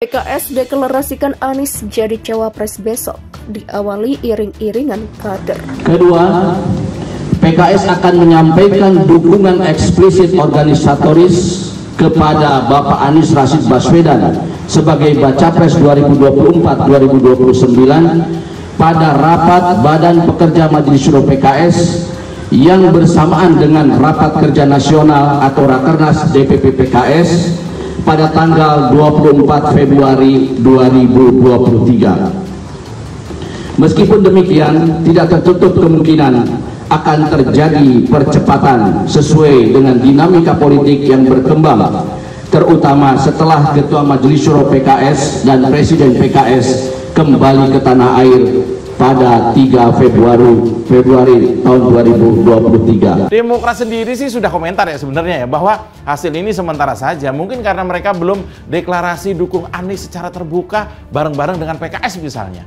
PKS deklarasikan Anies jadi cawapres besok, diawali iring-iringan kader. Kedua, PKS akan menyampaikan dukungan eksplisit organisatoris kepada Bapak Anies Rashid Baswedan sebagai Bacapres 2024-2029 pada rapat Badan Pekerja Majelis Syuro PKS yang bersamaan dengan rapat kerja nasional atau Rakernas DPP PKS pada tanggal 24 Februari 2023. Meskipun demikian, tidak tertutup kemungkinan akan terjadi percepatan sesuai dengan dinamika politik yang berkembang, terutama setelah Ketua Majelis Syuro PKS dan Presiden PKS kembali ke tanah air pada 3 Februari tahun 2023. Demokrat sendiri sih sudah komentar ya sebenarnya ya, bahwa hasil ini sementara saja, mungkin karena mereka belum deklarasi dukung Anies secara terbuka bareng-bareng dengan PKS misalnya.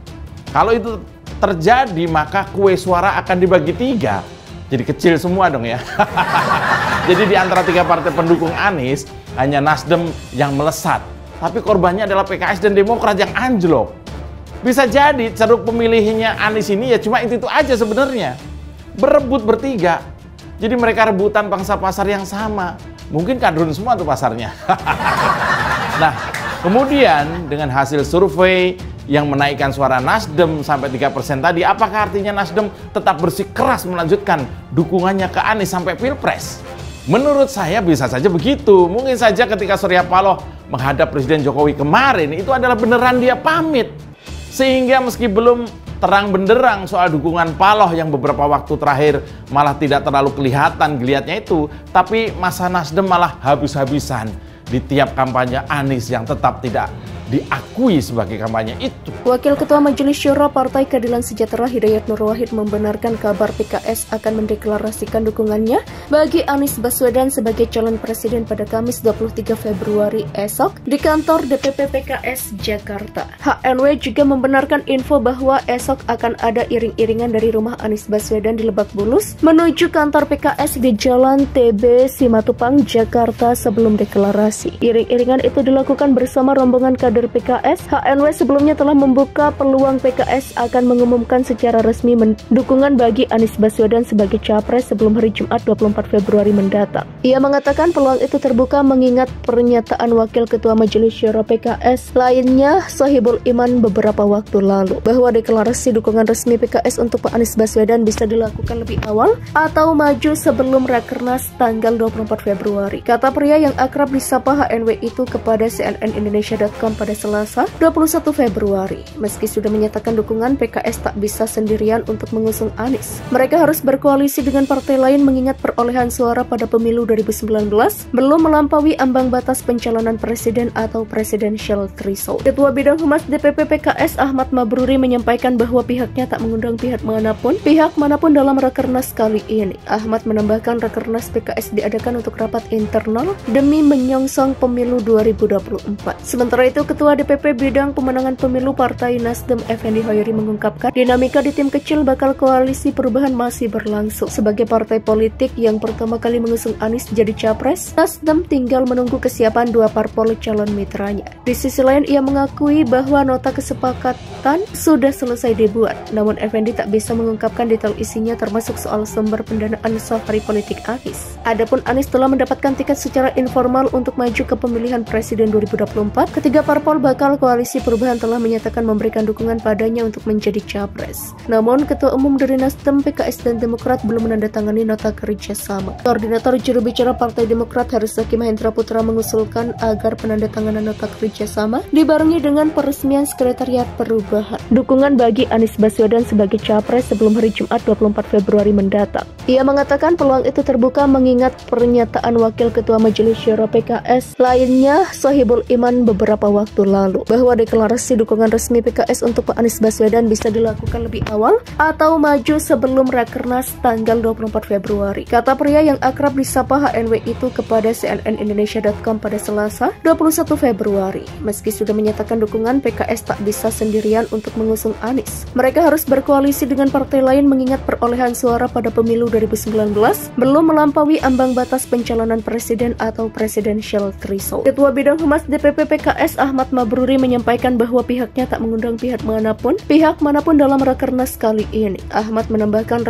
Kalau itu terjadi, maka kue suara akan dibagi 3. Jadi kecil semua dong ya. Jadi di antara 3 partai pendukung Anies, hanya Nasdem yang melesat. Tapi korbannya adalah PKS dan Demokrat yang anjlok. Bisa jadi ceruk pemilihnya Anies ini ya cuma itu aja sebenarnya. Berebut bertiga. Jadi mereka rebutan pangsa pasar yang sama. Mungkin kadrun semua tuh pasarnya. Nah, kemudian dengan hasil survei yang menaikkan suara Nasdem sampai 3% tadi, apakah artinya Nasdem tetap bersikeras melanjutkan dukungannya ke Anies sampai Pilpres? Menurut saya bisa saja begitu. Mungkin saja ketika Surya Paloh menghadap Presiden Jokowi kemarin, itu adalah beneran dia pamit. Sehingga meski belum terang benderang soal dukungan Paloh yang beberapa waktu terakhir malah tidak terlalu kelihatan geliatnya itu, tapi masa Nasdem malah habis-habisan di tiap kampanye Anies yang tetap tidak diakui sebagai kampanye itu. Wakil Ketua Majelis Syuro Partai Keadilan Sejahtera Hidayat Nur Wahid membenarkan kabar PKS akan mendeklarasikan dukungannya bagi Anies Baswedan sebagai calon presiden pada Kamis 23 Februari esok di kantor DPP PKS Jakarta. HNW juga membenarkan info bahwa esok akan ada iring-iringan dari rumah Anies Baswedan di Lebak Bulus menuju kantor PKS di Jalan TB Simatupang, Jakarta sebelum deklarasi. Iring-iringan itu dilakukan bersama rombongan kader PKS. HNW sebelumnya telah membuka peluang PKS akan mengumumkan secara resmi dukungan bagi Anies Baswedan sebagai capres sebelum hari Jumat 24 Februari mendatang. Ia mengatakan peluang itu terbuka mengingat pernyataan Wakil Ketua Majelis Syuro PKS lainnya, Sohibul Iman, beberapa waktu lalu bahwa deklarasi dukungan resmi PKS untuk Pak Anies Baswedan bisa dilakukan lebih awal atau maju sebelum Rakernas tanggal 24 Februari. Kata pria yang akrab disapa HNW itu kepada cnnindonesia.com pada Selasa 21 Februari. Meski sudah menyatakan dukungan, PKS tak bisa sendirian untuk mengusung Anies. Mereka harus berkoalisi dengan partai lain mengingat perolehan suara pada pemilu 2019 belum melampaui ambang batas pencalonan presiden atau presidential threshold. Ketua Bidang Humas DPP PKS Ahmad Mabruri menyampaikan bahwa pihaknya tak mengundang pihak manapun dalam Rakernas kali ini. Ahmad menambahkan Rakernas PKS diadakan untuk rapat internal demi menyongsong pemilu 2024. Sementara itu, Ketua DPP Bidang Pemenangan Pemilu Partai Nasdem Effendi Hoyeri mengungkapkan dinamika di tim kecil bakal koalisi perubahan masih berlangsung. Sebagai partai politik yang pertama kali mengusung Anies jadi capres, Nasdem tinggal menunggu kesiapan 2 parpol calon mitranya. Di sisi lain, ia mengakui bahwa nota kesepakatan sudah selesai dibuat. Namun Effendi tak bisa mengungkapkan detail isinya termasuk soal sumber pendanaan safari politik Anies. Adapun Anies telah mendapatkan tiket secara informal untuk maju ke pemilihan presiden 2024. Ketiga parpol bakal koalisi perubahan telah menyatakan memberikan dukungan padanya untuk menjadi capres. Namun, Ketua Umum dari Nasdem, PKS, dan Demokrat belum menandatangani nota kerjasama. Koordinator juru bicara Partai Demokrat Haris Zaki Mahendra Putra mengusulkan agar penandatanganan nota kerjasama dibarengi dengan peresmian Sekretariat Perubahan dukungan bagi Anies Baswedan sebagai capres sebelum hari Jumat 24 Februari mendatang. Ia mengatakan peluang itu terbuka mengingat pernyataan Wakil Ketua Majelis Syuro PKS lainnya, Sohibul Iman, beberapa waktu lalu bahwa deklarasi dukungan resmi PKS untuk Pak Anies Baswedan bisa dilakukan lebih awal atau maju sebelum Rakernas tanggal 24 Februari. Kata pria yang akrab disapa HNW itu kepada cnnindonesia.com pada Selasa 21 Februari. Meski sudah menyatakan dukungan, PKS tak bisa sendirian untuk mengusung Anies. Mereka harus berkoalisi dengan partai lain mengingat perolehan suara pada pemilu 2019 belum melampaui ambang batas pencalonan presiden atau presidential threshold. Ketua Bidang Humas DPP PKS Ahmad Ahmad Mabruri menyampaikan bahwa pihaknya tak mengundang pihak manapun dalam Rakernas kali ini. Ahmad menambahkan